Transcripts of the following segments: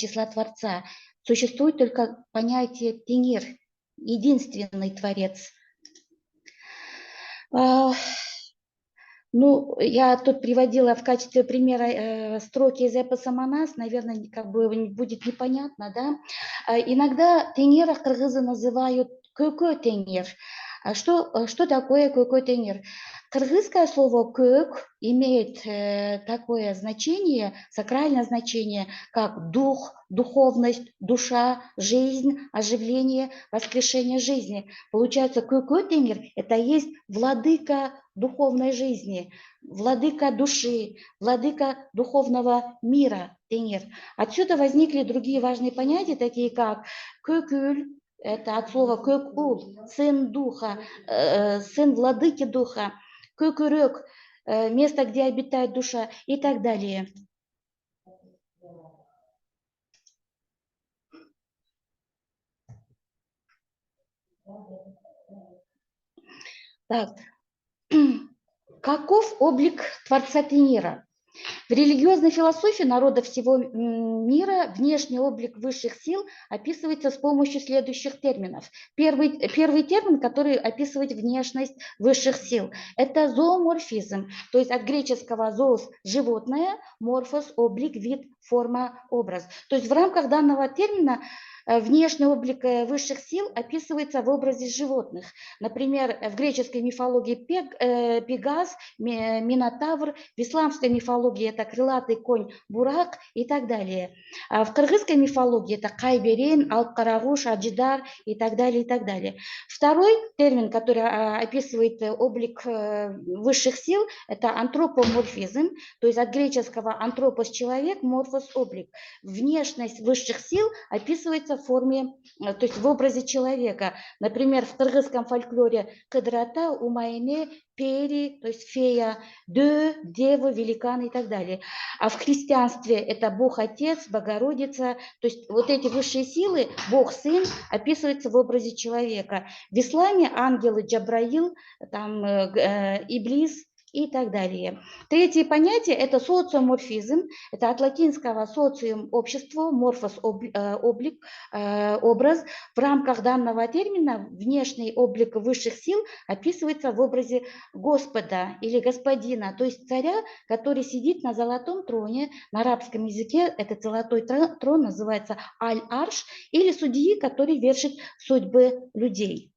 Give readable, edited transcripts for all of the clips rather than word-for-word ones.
числа Творца. Существует только понятие Тенир, единственный Творец. Ну, я тут приводила в качестве примера строки из эпоса «Манас», наверное, как бы будет непонятно, да. Иногда тенера кыргызы называют «көкө тенер». Что такое «көкө тенер»? Кыргызское слово «көк» имеет такое значение, сакральное значение, как дух, духовность, душа, жизнь, оживление, воскрешение жизни. Получается, «көкө тенер» – это есть владыка духовной жизни, владыка души, владыка духовного мира, тенер. Отсюда возникли другие важные понятия, такие как «көкүль», это от слова «көкул», сын духа, сын владыки духа, «көкүрөк», место, где обитает душа и так далее. Так. Каков облик Творца Тенира? В религиозной философии народов всего мира внешний облик высших сил описывается с помощью следующих терминов. Первый термин, который описывает внешность высших сил, это зооморфизм, то есть от греческого «зоос» – животное, морфос – облик, вид, форма, образ. То есть в рамках данного термина внешний облик высших сил описывается в образе животных. Например, в греческой мифологии Пегас, Минотавр, в исламской мифологии это крылатый конь Бурак и так далее. А в кыргызской мифологии это Кайберен, Алкарагуш, Аджидар и так далее, и так далее. Второй термин, который описывает облик высших сил, это антропоморфизм, то есть от греческого антропос – человек, морфос – облик. Внешность высших сил описывается в форме, то есть в образе человека. Например, в кыргызском фольклоре Кыдрата, Умайне, Пери, то есть фея, Дö, дева, великан и так далее. А в христианстве это Бог-Отец, Богородица, то есть вот эти высшие силы, Бог-Сын, описываются в образе человека. В исламе ангелы Джабраил, там, Иблис и так далее. Третье понятие – это социоморфизм. Это от латинского социум – общество, морфос – облик, образ. В рамках данного термина внешний облик высших сил описывается в образе Господа или Господина, то есть царя, который сидит на золотом троне. На арабском языке этот золотой трон называется аль-арш, или судьи, который вершит судьбы людей.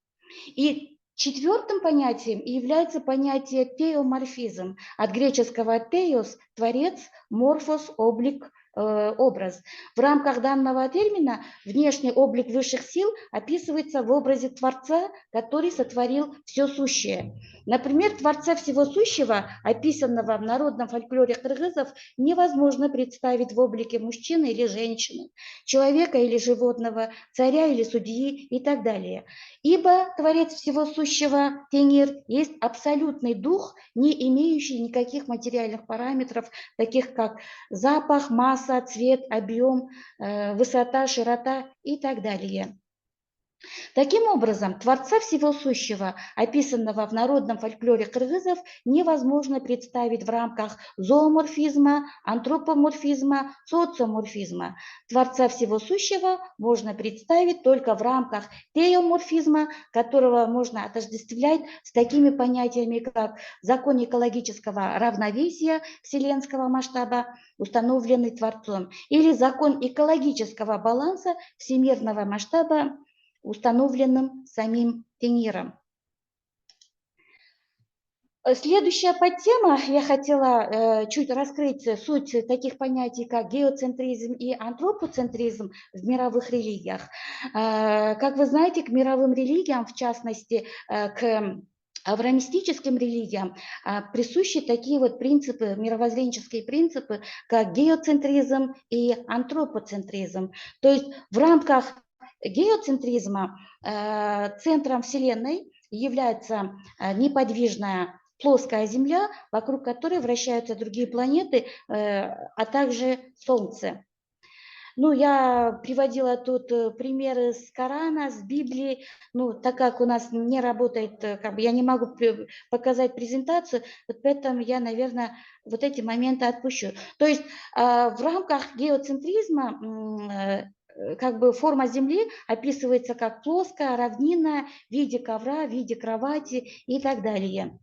И четвертым понятием является понятие теоморфизм. От греческого теос – творец, морфос – облик, образ. В рамках данного термина внешний облик высших сил описывается в образе Творца, который сотворил все сущее. Например, Творца всего сущего, описанного в народном фольклоре кыргызов, невозможно представить в облике мужчины или женщины, человека или животного, царя или судьи и так далее. Ибо Творец всего сущего, Тенир, есть абсолютный дух, не имеющий никаких материальных параметров, таких как запах, масса, цвет, объем, высота, широта и так далее. Таким образом, Творца всего сущего, описанного в народном фольклоре кыргызов, невозможно представить в рамках зооморфизма, антропоморфизма, социоморфизма. Творца всего сущего можно представить только в рамках теоморфизма, которого можно отождествлять с такими понятиями, как закон экологического равновесия вселенского масштаба, установленный Творцом, или закон экологического баланса всемирного масштаба, установленным самим Тениром. Следующая подтема, я хотела чуть раскрыть суть таких понятий, как геоцентризм и антропоцентризм в мировых религиях. Как вы знаете, к мировым религиям, в частности, к авраамистическим религиям присущи такие вот принципы, мировоззренческие принципы, как геоцентризм и антропоцентризм. То есть в рамках геоцентризма центром Вселенной является неподвижная плоская Земля, вокруг которой вращаются другие планеты, а также Солнце. Ну, я приводила тут примеры с Корана, с Библии. Ну, так как у нас не работает, как бы я не могу показать презентацию, вот поэтому я, наверное, вот эти моменты отпущу. То есть в рамках геоцентризма как бы форма Земли описывается как плоская, равнинная, в виде ковра, в виде кровати и так далее.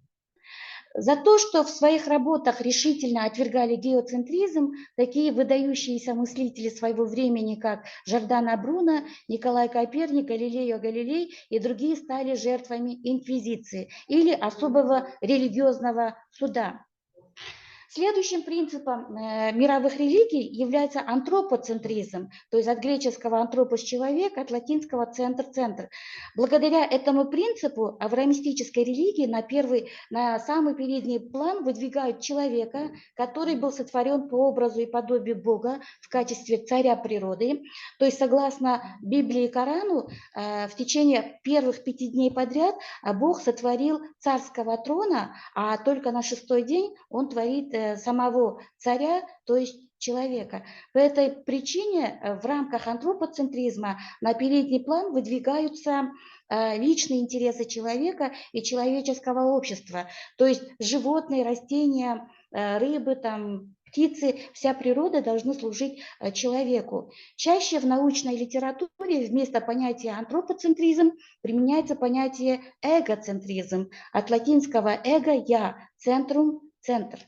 За то, что в своих работах решительно отвергали геоцентризм, такие выдающиеся мыслители своего времени, как Жордано Бруно, Николай Коперник, Галилео Галилей и другие стали жертвами инквизиции или особого религиозного суда. Следующим принципом мировых религий является антропоцентризм, то есть от греческого антропос – человек, от латинского центр – центр. Благодаря этому принципу авраамистической религии на самый передний план выдвигают человека, который был сотворен по образу и подобию Бога в качестве царя природы. То есть согласно Библии и Корану в течение первых 5 дней подряд Бог сотворил царского трона, а только на 6-й день он творит самого царя, то есть человека. По этой причине в рамках антропоцентризма на передний план выдвигаются личные интересы человека и человеческого общества. То есть животные, растения, рыбы, там, птицы, вся природа должны служить человеку. Чаще в научной литературе вместо понятия антропоцентризм применяется понятие эгоцентризм. От латинского эго – я, центрум – центр.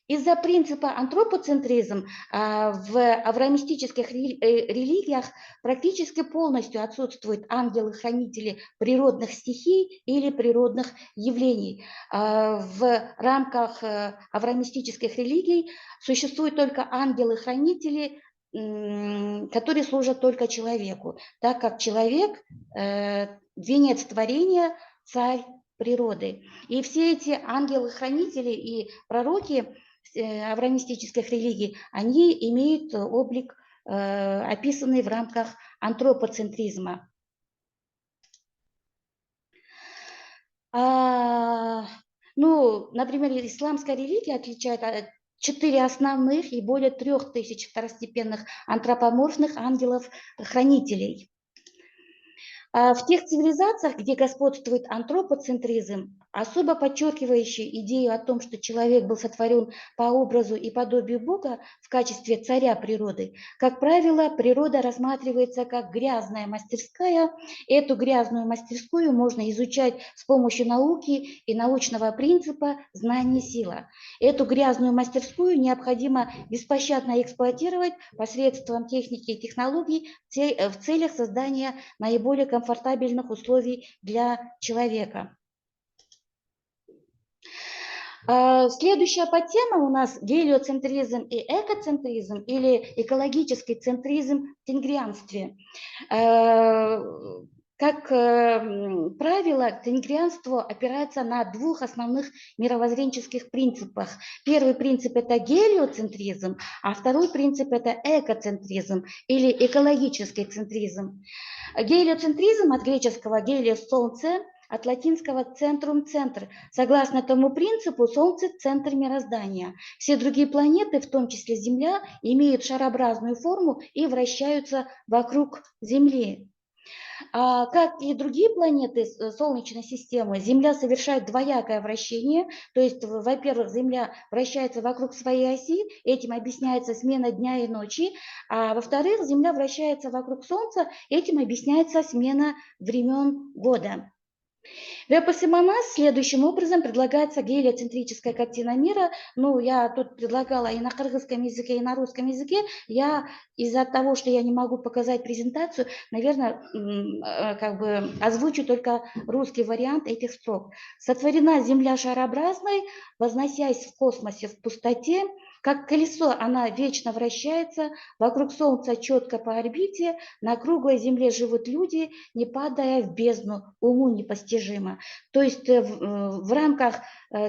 Из-за принципа антропоцентризм в авраамистических религиях практически полностью отсутствуют ангелы-хранители природных стихий или природных явлений. В рамках авраамистических религий существуют только ангелы-хранители, которые служат только человеку, так как человек венец творения, царь природы. И все эти ангелы-хранители и пророки авраамистических религий, они имеют облик, описанный в рамках антропоцентризма. Ну, например, исламская религия отличает 4 основных и более 3000 второстепенных антропоморфных ангелов-хранителей. В тех цивилизациях, где господствует антропоцентризм, особо подчеркивающий идею о том, что человек был сотворен по образу и подобию Бога в качестве царя природы, как правило, природа рассматривается как грязная мастерская. Эту грязную мастерскую можно изучать с помощью науки и научного принципа «знание – сила». Эту грязную мастерскую необходимо беспощадно эксплуатировать посредством техники и технологий в целях создания наиболее комфортабельных условий для человека. Следующая подтема у нас гелиоцентризм и экоцентризм или экологический центризм в тенгрианстве. Как правило, тенгрианство опирается на 2 основных мировоззренческих принципах. Первый принцип – это гелиоцентризм, а второй принцип – это экоцентризм или экологический центризм. Гелиоцентризм от греческого «гелиос» – солнце, от латинского «центрум» – центр. Согласно этому принципу, Солнце – центр мироздания. Все другие планеты, в том числе Земля, имеют шарообразную форму и вращаются вокруг Земли. Как и другие планеты Солнечной системы, Земля совершает двоякое вращение, то есть, во-первых, Земля вращается вокруг своей оси, этим объясняется смена дня и ночи, а во-вторых, Земля вращается вокруг Солнца, этим объясняется смена времен года. В эпосе Манас следующим образом предлагается гелиоцентрическая картина мира. Ну, я тут предлагала и на кыргызском языке, и на русском языке. Я из-за того, что я не могу показать презентацию, наверное, как бы озвучу только русский вариант этих строк. Сотворена Земля шарообразной, возносясь в космосе в пустоте, как колесо она вечно вращается, вокруг Солнца четко по орбите, на круглой Земле живут люди, не падая в бездну, уму непостижимо. То есть в рамках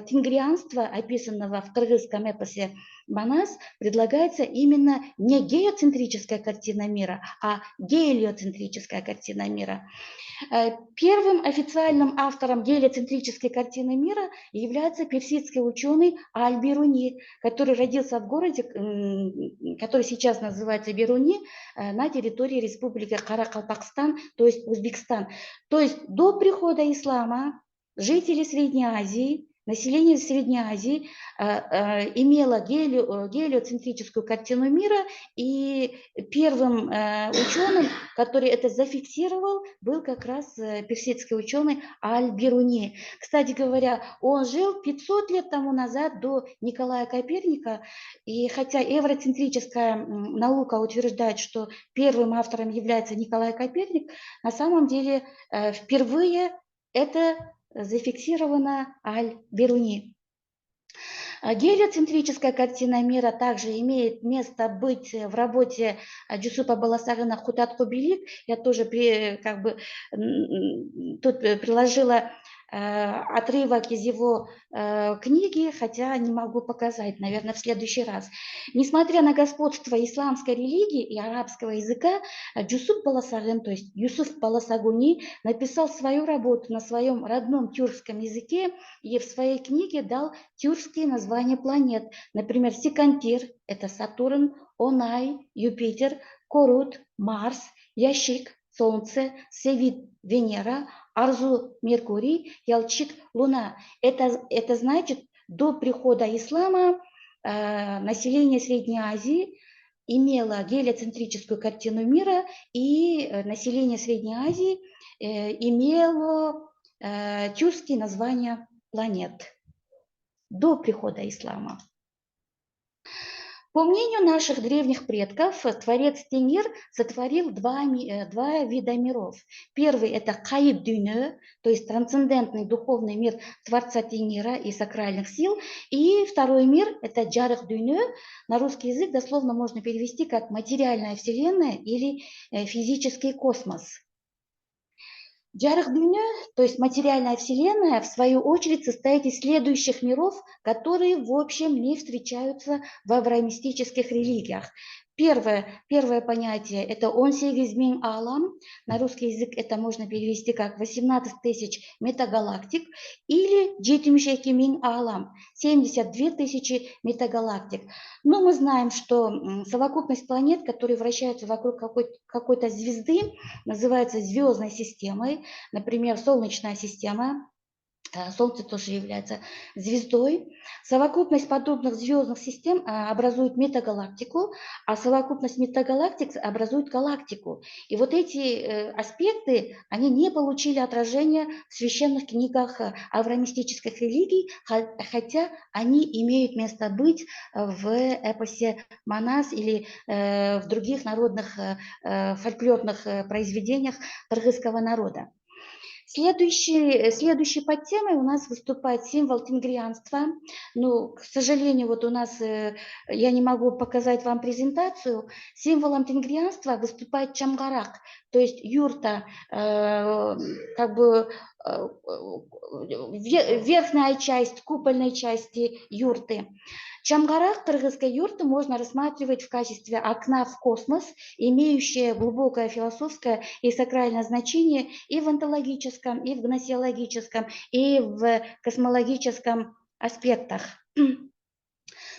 тенгрианства, описанного в кыргызском эпосе Манас, предлагается именно не геоцентрическая картина мира, а гелиоцентрическая картина мира. Первым официальным автором гелиоцентрической картины мира является персидский ученый Аль-Бируни, который родился в городе, который сейчас называется Бируни, на территории республики Каракалпакстан, то есть Узбекистан. То есть до прихода ислама жители Средней Азии, население Средней Азии имело гелиоцентрическую картину мира, и первым ученым, который это зафиксировал, был как раз персидский ученый Аль-Бируни. Кстати говоря, он жил 500 лет тому назад до Николая Коперника, и хотя евроцентрическая наука утверждает, что первым автором является Николай Коперник, на самом деле впервые это зафиксировано Аль-Бируни. Гелиоцентрическая картина мира также имеет место быть в работе Джусупа Баласагана Хутат Кобилик. Я тоже тут приложила отрывок из его книги, хотя не могу показать, наверное, в следующий раз. Несмотря на господство исламской религии и арабского языка, Джусуп Баласаган, то есть Юсуф Баласагуни, написал свою работу на своем родном тюркском языке и в своей книге дал тюркские названия планет. Например, Секантир – это Сатурн, Онай – Юпитер, Корут – Марс, Ящик – Солнце, Севит – Венера, Арзу – Меркурий, Ялчик – Луна. Это значит, до прихода ислама население Средней Азии имело гелиоцентрическую картину мира, и население Средней Азии имело тюркские названия планет до прихода ислама. По мнению наших древних предков, творец Тенир сотворил два вида миров. Первый – это Кайб Дюне, то есть трансцендентный духовный мир Творца Тенира и сакральных сил. И второй мир – это Джарых Дюне, на русский язык дословно можно перевести как материальная вселенная или физический космос. Джарых Дюня, то есть материальная вселенная, в свою очередь состоит из следующих миров, которые в общем не встречаются в авраамистических религиях. Первое понятие – это онсегизмин алам. На русский язык это можно перевести как 18 тысяч метагалактик, или джетимшекимин алам – 72 тысячи метагалактик. Но мы знаем, что совокупность планет, которые вращаются вокруг какой-то звезды, называется звездной системой. Например, Солнечная система. Солнце тоже является звездой. Совокупность подобных звездных систем образует метагалактику, а совокупность метагалактик образует галактику. И вот эти аспекты, они не получили отражения в священных книгах авраамистических религий, хотя они имеют место быть в эпосе Манас или в других народных фольклорных произведениях кыргызского народа. Следующей подтемой у нас выступает символ тенгрианства. Но, к сожалению, вот у нас, я не могу показать вам презентацию, символом тенгрианства выступает чамгарак, то есть юрта, верхняя часть купольной части юрты. Чамгарак кыргызской юрты можно рассматривать в качестве окна в космос, имеющее глубокое философское и сакральное значение и в онтологическом, и в гносеологическом, и в космологическом аспектах.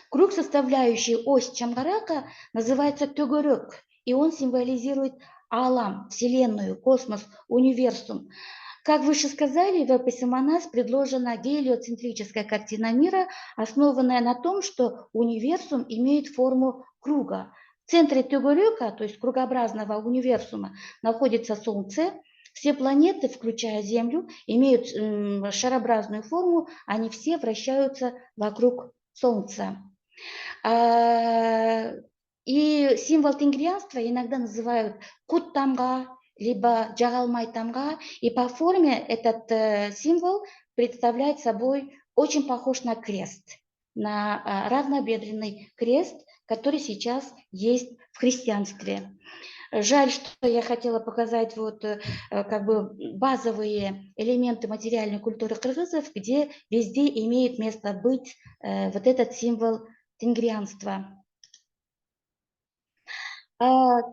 Круг, составляющий ось Чамгарака, называется төгөрөк, и он символизирует алам, Вселенную, космос, универсум. Как выше сказали, в эпосе Манас предложена гелиоцентрическая картина мира, основанная на том, что универсум имеет форму круга. В центре төгөрөка, то есть кругообразного универсума, находится Солнце. Все планеты, включая Землю, имеют шарообразную форму, они все вращаются вокруг Солнца. И символ тенгрианства иногда называют кут-тамга, либо джагалмай-тамга, и по форме этот символ представляет собой очень похож на крест, на равнобедренный крест, который сейчас есть в христианстве. Жаль, что я хотела показать вот как бы базовые элементы материальной культуры кыргызов, где везде имеет место быть вот этот символ тенгрианства.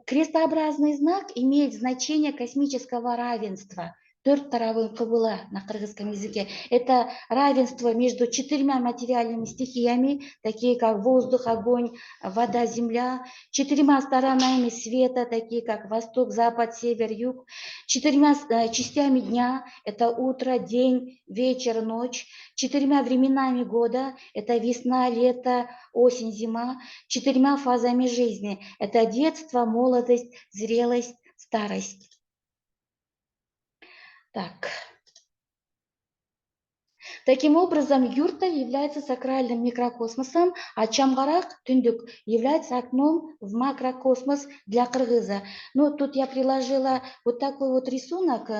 Крестообразный знак имеет значение космического равенства. Төрт таравын кыбыла на кыргызском языке. Это равенство между четырьмя материальными стихиями, такие как воздух, огонь, вода, земля, четырьмя сторонами света, такие как восток, запад, север, юг, четырьмя частями дня, это утро, день, вечер, ночь, четырьмя временами года, это весна, лето, осень, зима, четырьмя фазами жизни. Это детство, молодость, зрелость, старость. Так. Таким образом, юрта является сакральным микрокосмосом, а Чамгарак, Тундук, является окном в макрокосмос для кыргыза. Но тут я приложила вот такой вот рисунок.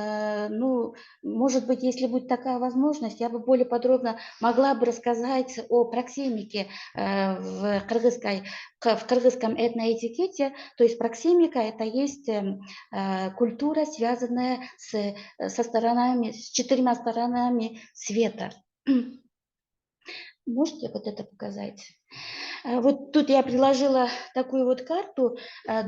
Ну, может быть, если будет такая возможность, я бы более подробно могла бы рассказать о проксимике в кыргызском этноэтикете. То есть проксимика – это есть культура, связанная с четырьмя сторонами света. Можете вот это показать? Вот тут я приложила такую вот карту.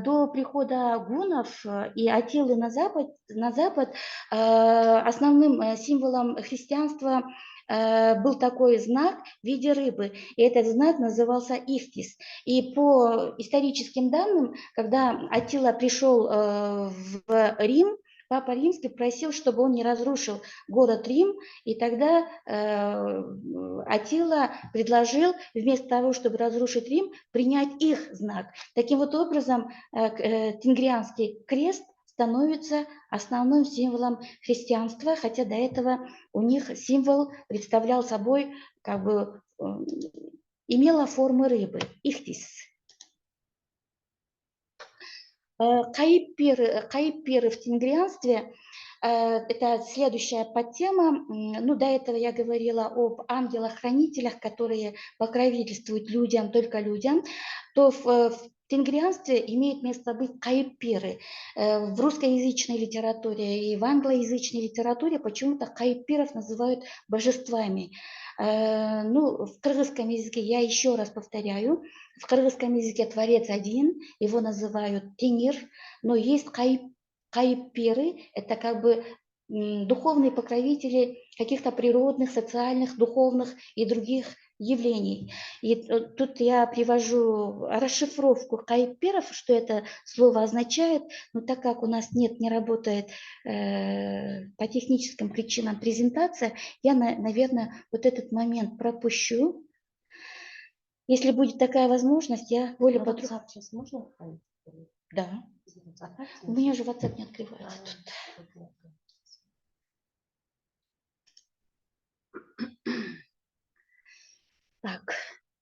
До прихода гуннов и Аттилы на запад основным символом христианства был такой знак в виде рыбы. И этот знак назывался Ихтис. И по историческим данным, когда Аттила пришел в Рим, Папа Римский просил, чтобы он не разрушил город Рим, и тогда Аттила предложил вместо того, чтобы разрушить Рим, принять их знак. Таким вот образом тенгрианский крест становится основным символом христианства, хотя до этого у них символ представлял собой, как бы имела формы рыбы, ихтис. Кайыппиры в тенгрианстве – это следующая подтема. Ну, до этого я говорила об ангелах-хранителях, которые покровительствуют людям, только людям. То в тенгрианстве имеет место быть кайыппиры. В русскоязычной литературе и в англоязычной литературе почему-то кайыппиров называют божествами. Ну, в кыргызском языке, я еще раз повторяю, в кыргызском языке творец один, его называют тенир, но есть кайыппиры, это как бы духовные покровители каких-то природных, социальных, духовных и других явлений. И тут я привожу расшифровку кайыппиров, что это слово означает, но так как у нас не работает по техническим причинам презентация, я, наверное, вот этот момент пропущу. Если будет такая возможность, я более подробно. WhatsApp сейчас можно отправить? Да. У меня же WhatsApp не открывается тут. Так,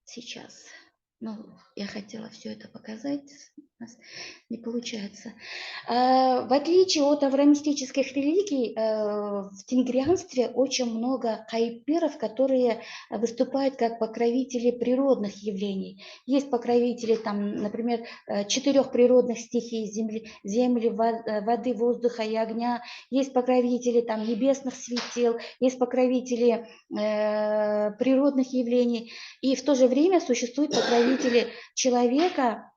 сейчас. Ну, я хотела все это показать, у нас не получается. В отличие от авраамистических религий, в тенгрианстве очень много кайыппиров, которые выступают как покровители природных явлений. Есть покровители, там, например, 4 природных стихий земли, воды, воздуха и огня. Есть покровители там, небесных светил, есть покровители природных явлений. И в то же время существуют покровители человека,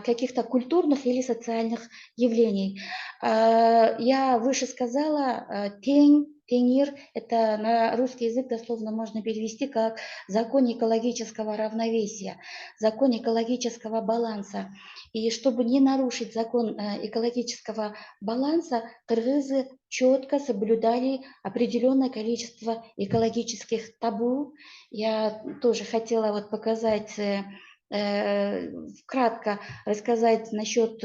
каких-то культурных или социальных явлений. Я выше сказала, тенир, это на русский язык дословно можно перевести как закон экологического равновесия, закон экологического баланса. И чтобы не нарушить закон экологического баланса, кыргызы четко соблюдали определенное количество экологических табу. Я тоже хотела вот показать, кратко рассказать насчет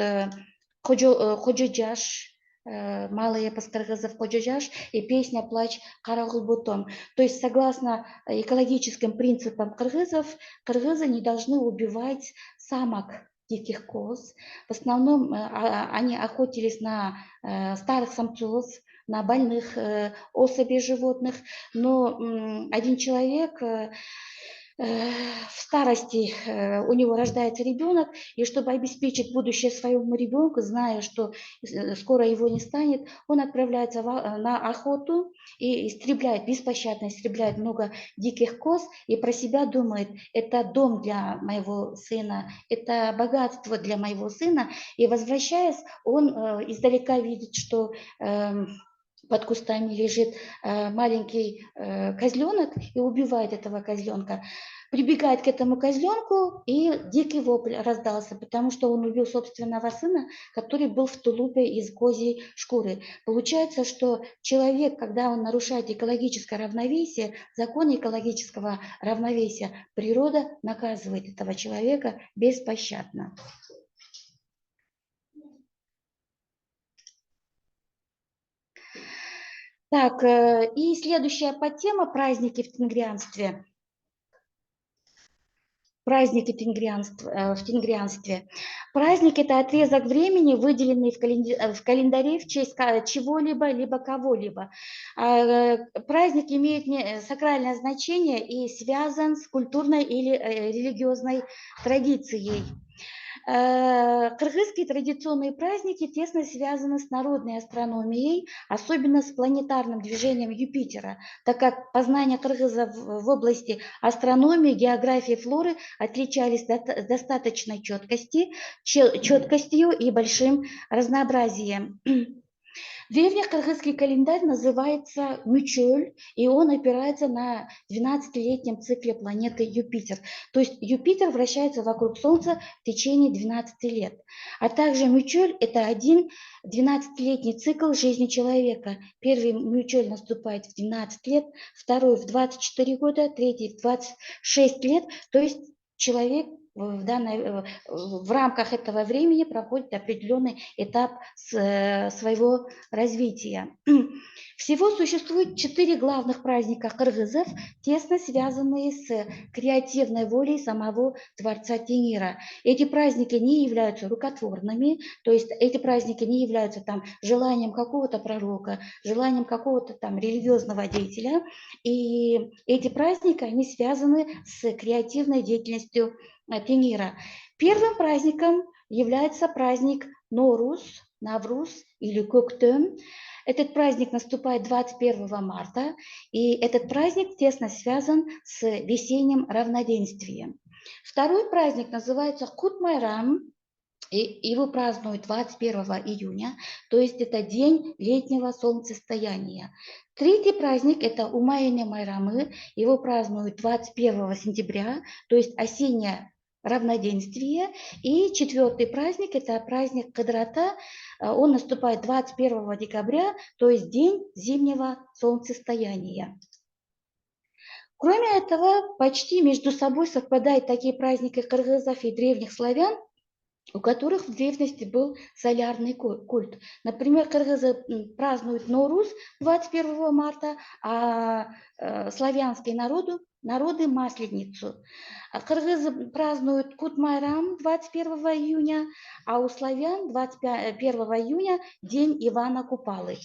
ходжоджаш, малый эпос кыргызов ходжоджаш и песня «Плач Карагулбутом». То есть, согласно экологическим принципам кыргызов, кыргызы не должны убивать самок диких коз. В основном они охотились на старых самцов, на больных особей животных. Но один человек в старости у него рождается ребенок, и чтобы обеспечить будущее своему ребенку, зная, что скоро его не станет, он отправляется на охоту и истребляет, беспощадно истребляет много диких коз, и про себя думает: это дом для моего сына, это богатство для моего сына. И возвращаясь, он издалека видит, что под кустами лежит маленький козленок, и убивает этого козленка. Прибегает к этому козленку, и дикий вопль раздался, потому что он убил собственного сына, который был в тулупе из козьей шкуры. Получается, что человек, когда он нарушает экологическое равновесие, закон экологического равновесия, природа наказывает этого человека беспощадно. Так, и следующая подтема – праздники в тенгрианстве. Праздники в тенгрианстве. Праздник – это отрезок времени, выделенный в календаре в честь чего-либо, либо кого-либо. Праздник имеет сакральное значение и связан с культурной или религиозной традицией. Кыргызские традиционные праздники тесно связаны с народной астрономией, особенно с планетарным движением Юпитера, так как познания кыргызов в области астрономии, географии, флоры отличались достаточной четкостью и большим разнообразием. В древних кыргызский календарь называется Мючөл, и он опирается на 12-летнем цикле планеты Юпитер. То есть Юпитер вращается вокруг Солнца в течение 12 лет. А также Мючөл – это один 12-летний цикл жизни человека. Первый Мючөл наступает в 12 лет, второй в 24 года, третий в 26 лет. То есть человек в рамках этого времени проходит определенный этап своего развития. Всего существует 4 главных праздника кыргызов, тесно связанные с креативной волей самого Творца Теңира. Эти праздники не являются рукотворными, то есть эти праздники не являются желанием какого-то пророка, желанием какого-то религиозного деятеля. И эти праздники, они связаны с креативной деятельностью Теңира. Первым праздником является праздник Норус, Навруз или Көктем. Этот праздник наступает 21 марта, и этот праздник тесно связан с весенним равноденствием. Второй праздник называется Кут-Майрам, и его празднуют 21 июня, то есть это день летнего солнцестояния. Третий праздник – это Умайне Майрамы, его празднуют 21 сентября, то есть осеннее равноденствие. И четвертый праздник – это праздник Кадрата, он наступает 21 декабря, то есть день зимнего солнцестояния. Кроме этого, почти между собой совпадают такие праздники кыргызов и древних славян, у которых в древности был солярный культ. Например, кыргызы празднуют Норуз 21 марта, а славянские народы Масленицу. Кыргызы празднуют Кут-Майрам 21 июня, а у славян 21 июня день Ивана Купалы.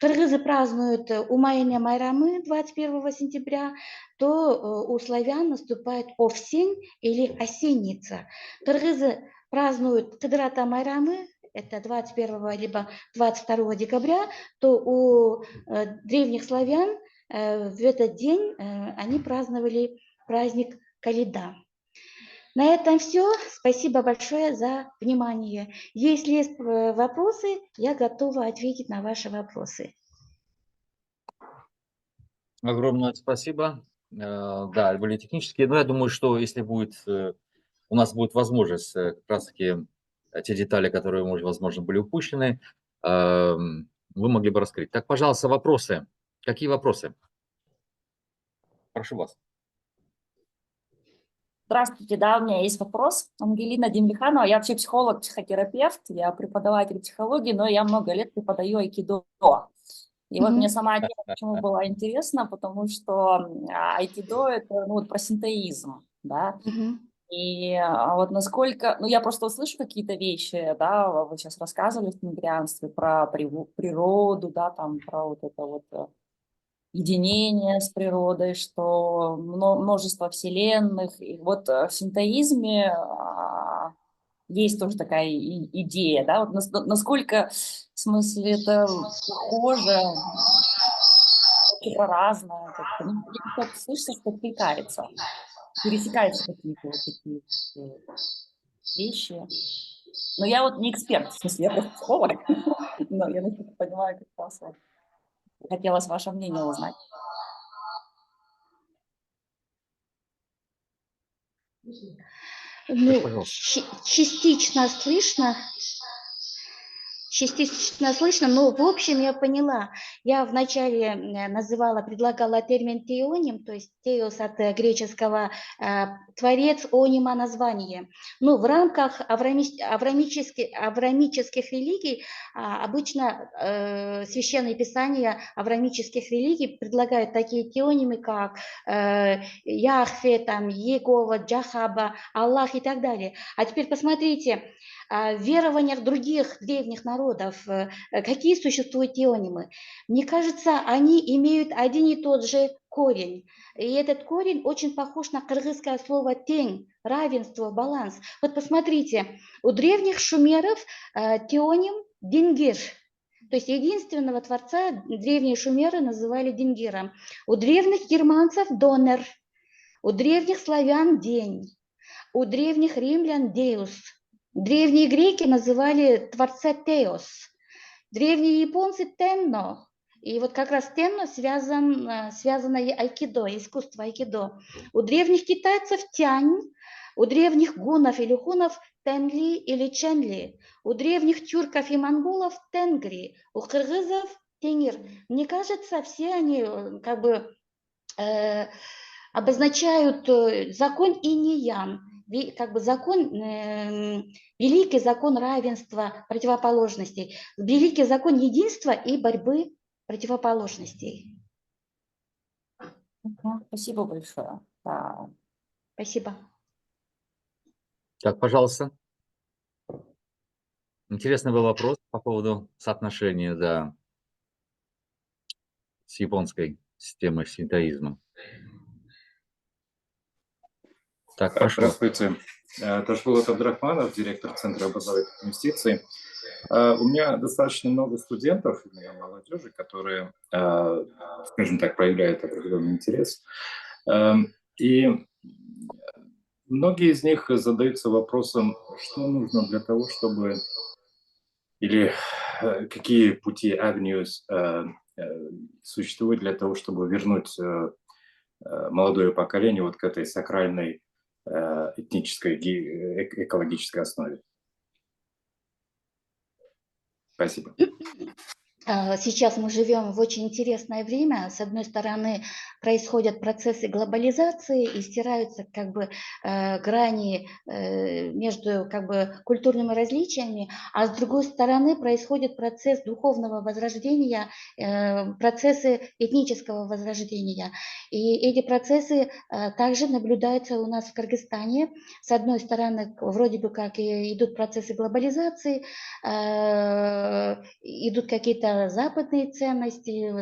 Кыргызы празднуют Умайне Майрамы 21 сентября, то у славян наступает Овсень или Осенница. Кыргызы празднуют Кыдрата Майрамы, это 21 либо 22 декабря, то у древних славян в этот день они праздновали праздник Калида. На этом все. Спасибо большое за внимание. Если есть вопросы, я готова ответить на ваши вопросы. Огромное спасибо. Да, были технические, но я думаю, что если у нас будет возможность как раз-таки те детали, которые, возможно, были упущены, вы могли бы раскрыть. Так, пожалуйста, вопросы. Какие вопросы? Прошу вас. Здравствуйте, да, у меня есть вопрос. Ангелина Демлиханова, я вообще психолог, психотерапевт, я преподаватель психологии, но я много лет преподаю айкидо. И вот мне сама тема почему была интересна, потому что айкидо – это про синтеизм, да. И вот насколько, я просто слышу какие-то вещи, да, вы сейчас рассказывали в тенгрианстве про природу, да, про вот это вот единение с природой, что множество вселенных. И вот в синтоизме есть тоже такая идея, да, вот насколько, в смысле, это похоже, разное, как-то, ну, как слышно, что откликается, пересекаются какие-то вот такие вещи. Но я вот не эксперт, в смысле, я просто психолог, но я понимаю, как вас. Хотелось ваше мнение узнать. Ну, Пожалуйста. частично слышно. Частично слышно, но в общем я поняла. Я вначале предлагала термин теоним, то есть теос от греческого творец, онима название. Ну, в рамках авраамических религий обычно священные писания авраамических религий предлагают такие теонимы, как Яхве, там, Егова, Джахаба, Аллах и так далее. А теперь посмотрите, в верованиях других древних народов, какие существуют теонимы. Мне кажется, они имеют один и тот же корень. И этот корень очень похож на кыргызское слово «тень», равенство, баланс. Вот посмотрите, у древних шумеров теоним «дингир». То есть единственного творца древние шумеры называли Дингиром. У древних германцев «донер», у древних славян «день», у древних римлян «деус». Древние греки называли творца Теос, древние японцы Тенно. И вот как раз Тенно связано айкидо, искусство айкидо. У древних китайцев Тянь, у древних гунов или хунов Тенли или Ченли, у древних тюрков и монголов Тенгри, у кыргызов Тенир. Мне кажется, все они как бы обозначают закон инь-ян, как бы закон, великий закон равенства противоположностей, великий закон единства и борьбы противоположностей. Спасибо большое. Да. Спасибо. Так, пожалуйста. Интересный был вопрос по поводу соотношения, да, с японской системой синтоизма. Так, прошу. Здравствуйте. Ташбулат Абдрахманов, директор Центра образовательных инвестиций. У меня достаточно много студентов, именно молодежи, которые, скажем так, проявляют определенный интерес. И многие из них задаются вопросом, что нужно для того, чтобы, или какие пути, avenues существуют для того, чтобы вернуть молодое поколение вот к этой сакральной этнической, экологической основе. Спасибо. Сейчас мы живем в очень интересное время. С одной стороны, происходят процессы глобализации и стираются как бы грани между как бы культурными различиями, а с другой стороны происходит процесс духовного возрождения, процессы этнического возрождения. И эти процессы также наблюдаются у нас в Кыргызстане. С одной стороны, вроде бы как и идут процессы глобализации, идут какие-то западные ценности,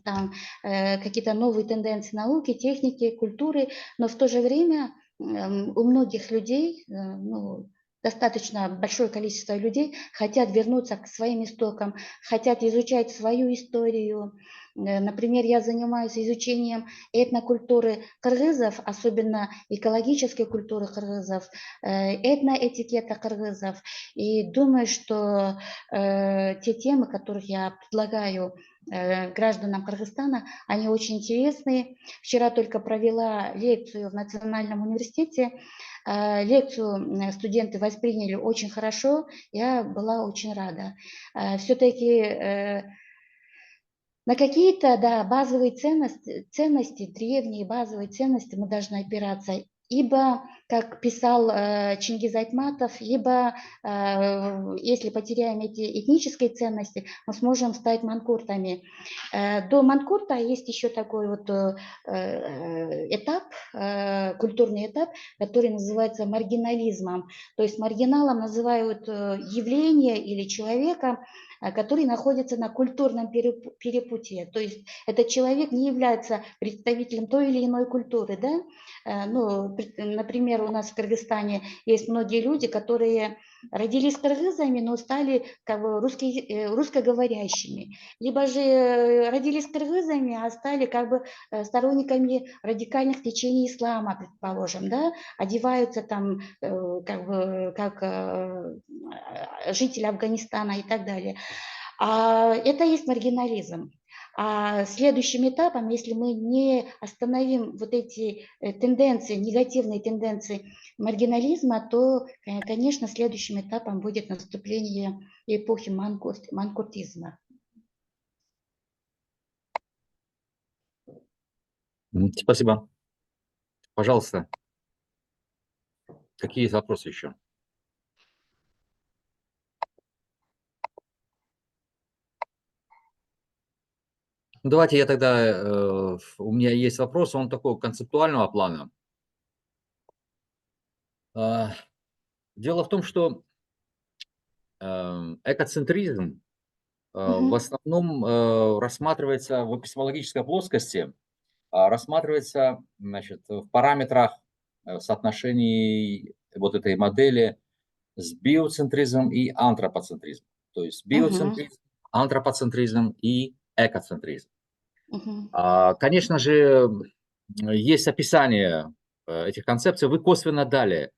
там, какие-то новые тенденции науки, техники, культуры, но в то же время у многих людей, ну, достаточно большое количество людей хотят вернуться к своим истокам, хотят изучать свою историю. Например, я занимаюсь изучением этнокультуры кыргызов, особенно экологической культуры кыргызов, этноэтикета кыргызов. И думаю, что те темы, которых я предлагаю гражданам Кыргызстана, они очень интересные. Вчера только провела лекцию в Национальном университете. Лекцию студенты восприняли очень хорошо, я была очень рада. Все-таки на какие-то, да, базовые ценности, древние базовые ценности мы должны опираться. ибо, как писал Чингиз Айтматов, либо, если потеряем эти этнические ценности, мы сможем стать манкуртами. До манкурта есть еще такой вот этап, культурный этап, который называется маргинализмом. То есть маргиналом называют явление или человека, который находится на культурном перепутье. То есть этот человек не является представителем той или иной культуры. Да? Ну, например, у нас в Кыргызстане есть многие люди, которые родились кыргызами, но стали как бы русскоговорящими. Либо же родились кыргызами, а стали как бы сторонниками радикальных течений ислама, предположим, да? Одеваются там как бы как жители Афганистана и так далее. Это есть маргинализм. А следующим этапом, если мы не остановим вот эти тенденции, негативные тенденции маргинализма, то, конечно, следующим этапом будет наступление эпохи манкуртизма. Спасибо. Пожалуйста, какие есть вопросы еще? Давайте я тогда, у меня есть вопрос, он такого концептуального плана. Дело в том, что экоцентризм в основном рассматривается в эпистемологической плоскости, рассматривается, значит, в параметрах соотношений вот этой модели с биоцентризмом и антропоцентризмом. То есть биоцентризм, антропоцентризм и экоцентризм. Конечно же, есть описание этих концепций. Вы косвенно дали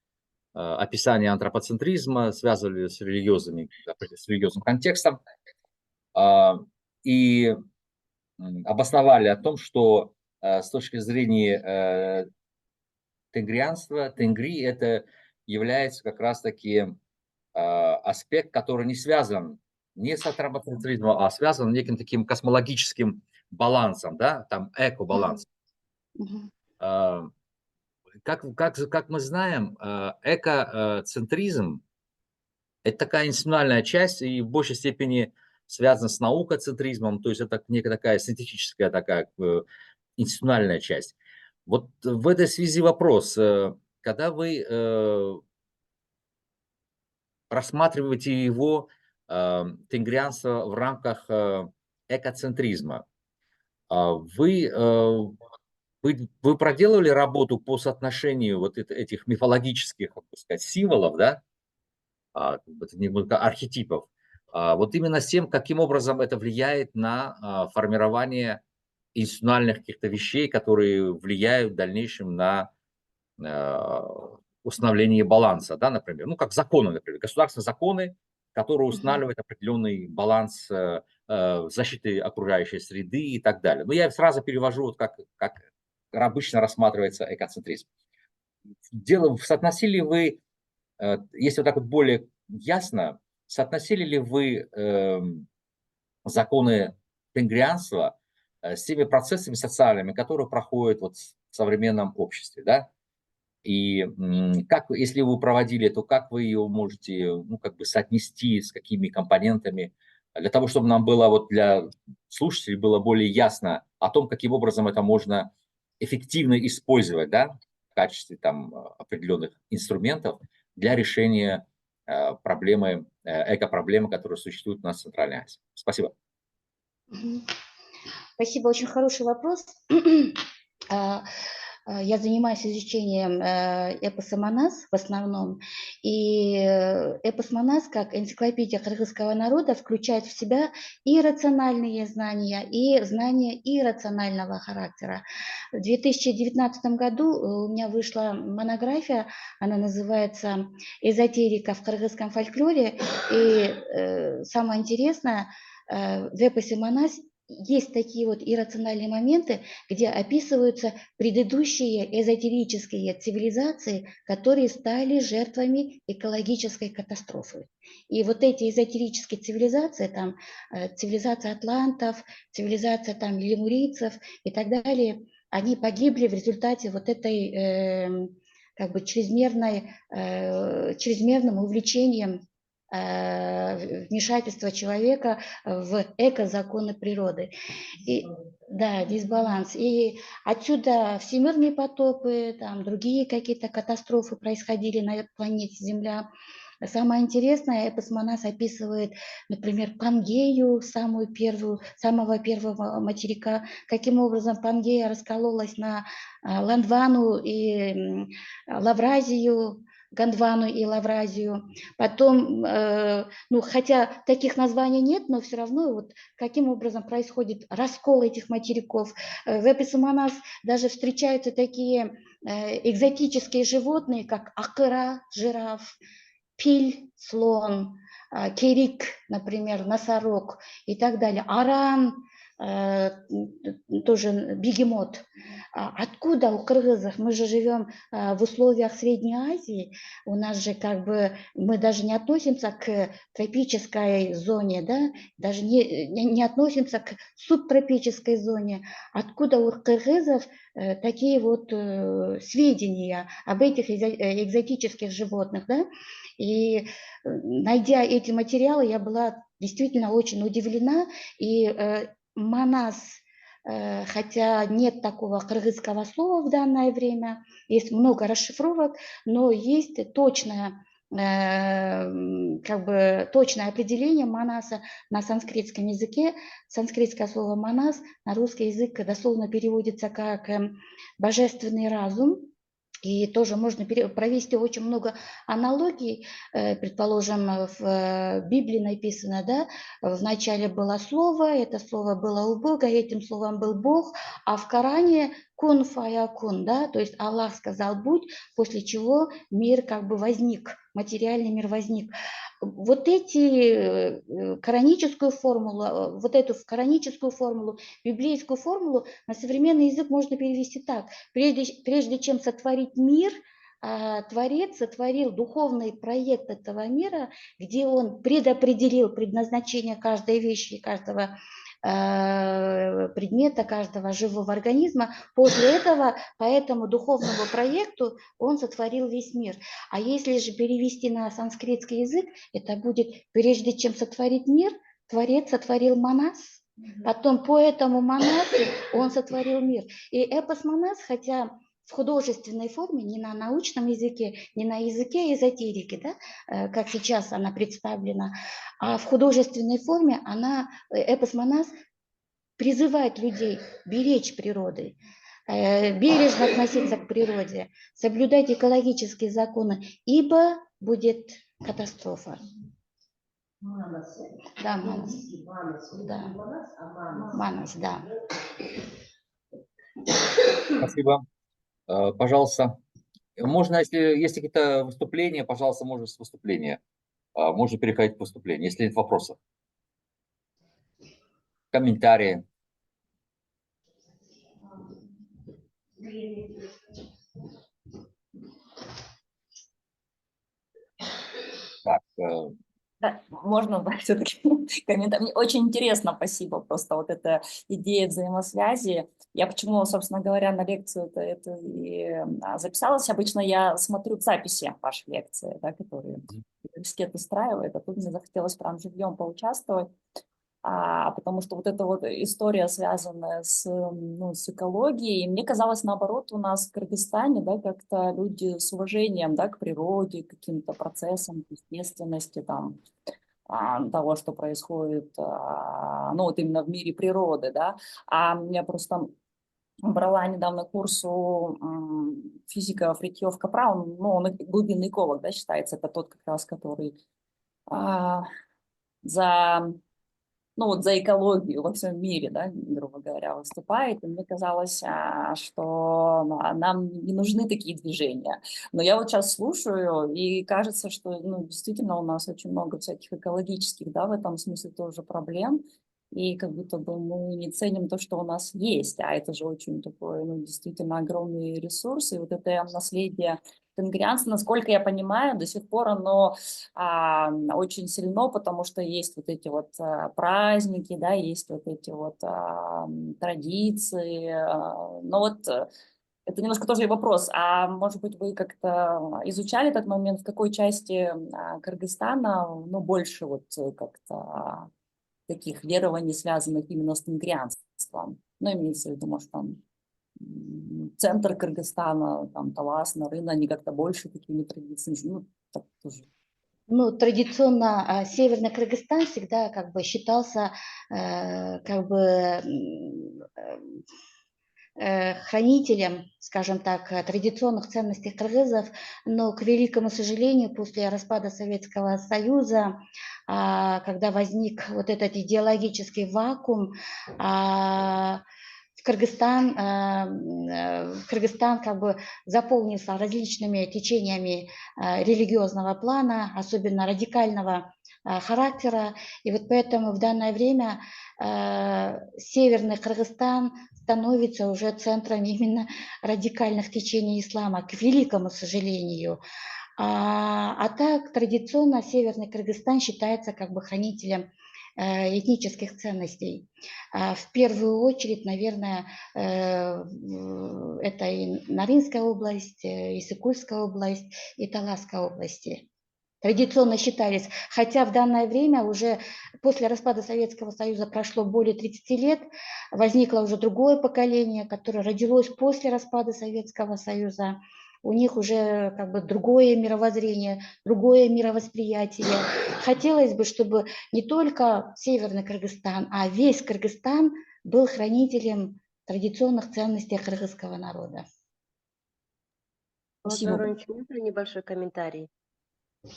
описание антропоцентризма, связывали с религиозным контекстом и обосновали о том, что с точки зрения тенгрианства, тенгри это является как раз-таки аспект, который не связан не с антропоцентризмом, а связан с неким таким космологическим балансом, да, там эко-баланс. Как мы знаем, экоцентризм – это такая институциональная часть и в большей степени связана с наукоцентризмом, то есть это некая такая синтетическая такая институциональная часть. Вот в этой связи вопрос, когда вы рассматриваете его тенгрианство в рамках экоцентризма, вы проделывали работу по соотношению вот этих мифологических, как бы сказать, символов, да, архетипов, вот именно с тем, каким образом это влияет на формирование институциональных каких-то вещей, которые влияют в дальнейшем на установление баланса, да, например, ну, как законы, например, государственные законы, которые устанавливают определенный баланс защиты окружающей среды и так далее. Но я сразу перевожу, вот как обычно рассматривается экоцентризм. Дело, соотносили вы, если вот так вот более ясно, соотносили ли вы законы тенгрианства с теми процессами социальными, которые проходят вот в современном обществе, да? И как, если вы проводили, то как вы ее можете, ну, как бы соотнести, с какими компонентами, для того, чтобы нам было, вот для слушателей было более ясно о том, каким образом это можно эффективно использовать, да, в качестве там определенных инструментов для решения проблемы, эко-проблемы, которые существуют у нас в Центральной Азии. Спасибо. Спасибо, очень хороший вопрос. Я занимаюсь изучением эпоса Манас в основном, и эпос Манас, как энциклопедия кыргызского народа, включает в себя и рациональные знания, и знания иррационального характера. В 2019 году у меня вышла монография, она называется «Эзотерика в кыргызском фольклоре», и самое интересное, в эпосе Манас есть такие вот иррациональные моменты, где описываются предыдущие эзотерические цивилизации, которые стали жертвами экологической катастрофы. И вот эти эзотерические цивилизации, там цивилизация атлантов, цивилизация там лемурийцев и так далее, они погибли в результате вот этой как бы чрезмерным увлечением вмешательства человека в экозаконы природы. И, да, дисбаланс. И отсюда всемирные потопы, там, другие какие-то катастрофы происходили на планете Земля. Самое интересное, эпос Манас описывает, например, Пангею, самого первого материка, каким образом Пангея раскололась на Ландвану и Лавразию, Гондвану и Лавразию. Потом, ну, хотя таких названий нет, но все равно вот каким образом происходит раскол этих материков. В эпосе Манас даже встречаются такие экзотические животные, как акыра, жираф, пиль, слон, керик, например, носорог и так далее. Аран, тоже бегемот. Откуда у кыргызов? Мы же живем в условиях Средней Азии, у нас же как бы, мы даже не относимся к тропической зоне, да? Даже не относимся к субтропической зоне. Откуда у кыргызов такие вот сведения об этих экзотических животных, да? И найдя эти материалы, я была действительно очень удивлена. И Манас, хотя нет такого кыргызского слова в данное время, есть много расшифровок, но есть точное, как бы точное определение Манаса на санскритском языке. Санскритское слово Манас на русский язык дословно переводится как божественный разум. И тоже можно провести очень много аналогий. Предположим, в Библии написано, да, в начале было слово, это слово было у Бога, этим словом был Бог, а в Коране кун фаякун, да, то есть Аллах сказал будь, после чего мир как бы возник, материальный мир возник. Вот эти кораническую формулу, вот эту кораническую формулу, библейскую формулу на современный язык можно перевести так. Прежде чем сотворить мир, Творец сотворил духовный проект этого мира, где он предопределил предназначение каждой вещи, каждого предмета, каждого живого организма. После этого по этому духовному проекту он сотворил весь мир. А если же перевести на санскритский язык, это будет: прежде чем сотворить мир, Творец сотворил Манас. Потом по этому Манасу он сотворил мир. И эпос Манас, хотя в художественной форме, не на научном языке, не на языке эзотерики, да, как сейчас она представлена, а в художественной форме эпос Манас призывает людей беречь природу, бережно относиться к природе, соблюдать экологические законы, ибо будет катастрофа. Манас. Да, Манас. Да. Манас, да. Спасибо. Пожалуйста, можно, если есть какие-то выступления, пожалуйста, можно с выступления. Можно переходить к выступлению, если нет вопросов. Комментарии. Так, Да, можно все-таки комментарий. Мне очень интересно, спасибо, просто вот эта идея взаимосвязи. Я почему, собственно говоря, на лекцию это и записалась. Обычно я смотрю записи вашей лекции, да, которые университет устраивает, а тут мне захотелось прям живьем поучаствовать. Потому что вот эта вот история, связанная с экологией, мне казалось, наоборот, у нас в Кыргызстане, да, как-то люди с уважением, да, к природе, к каким-то процессам, к естественности, там, того, что происходит, ну, вот именно в мире природы, да. Я просто брала недавно курс у физика Фритьёф Капра, он глубинный эколог, да, считается, это тот как раз, который за экологию во всем мире, да, грубо говоря, выступает. И мне казалось, что нам не нужны такие движения. Но я вот сейчас слушаю, и кажется, что действительно у нас очень много всяких экологических, да, в этом смысле тоже проблем. И как будто бы мы не ценим то, что у нас есть. А это же очень такой, действительно огромный ресурс. И вот это наследие тенгрианства, насколько я понимаю, до сих пор оно очень сильно, потому что есть вот эти вот праздники, да, есть вот эти вот традиции. Но вот Это немножко тоже и вопрос. А может быть, вы как-то изучали этот момент, в какой части Кыргызстана, ну, больше вот как-то таких верований, связанных именно с тенгрианством? Ну, имеется в виду, может, там центр Кыргызстана, там Талас, Нарын, они как-то больше такими традициями, ну, так тоже. Ну, традиционно Северный Кыргызстан всегда как бы считался как бы хранителем, скажем так, традиционных ценностей кыргызов, но, к великому сожалению, после распада Советского Союза, когда возник вот этот идеологический вакуум, Кыргызстан как бы заполнился различными течениями религиозного плана, особенно радикального характера. И вот поэтому в данное время Северный Кыргызстан становится уже центром именно радикальных течений ислама, к великому сожалению. А так традиционно Северный Кыргызстан считается как бы хранителем этнических ценностей. В первую очередь, наверное, это и Наринская область, и Иссыкульская область, и Таласская области. Традиционно считались, хотя в данное время уже после распада Советского Союза прошло более 30 лет, возникло уже другое поколение, которое родилось после распада Советского Союза. У них уже как бы другое мировоззрение, другое мировосприятие. Хотелось бы, чтобы не только Северный Кыргызстан, а весь Кыргызстан был хранителем традиционных ценностей кыргызского народа. Спасибо. Владимир Ильич, можно небольшой комментарий?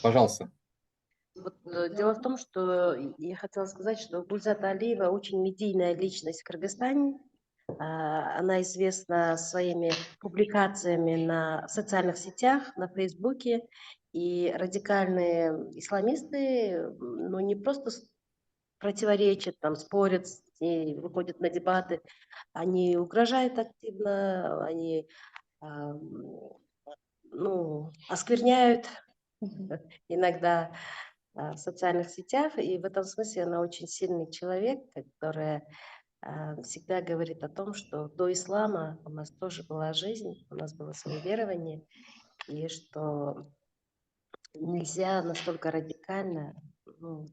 Пожалуйста. Вот, дело в том, что я хотела сказать, что Гульзат Алиева очень медийная личность в Кыргызстане. Она известна своими публикациями на социальных сетях, на Фейсбуке. И радикальные исламисты, ну, не просто противоречат, там, спорят с ней, выходят на дебаты, они угрожают активно, они ну, оскверняют иногда в социальных сетях, и в этом смысле она очень сильный человек, которая всегда говорит о том, что до ислама у нас тоже была жизнь, у нас было свое верование, и что нельзя настолько радикально, ну,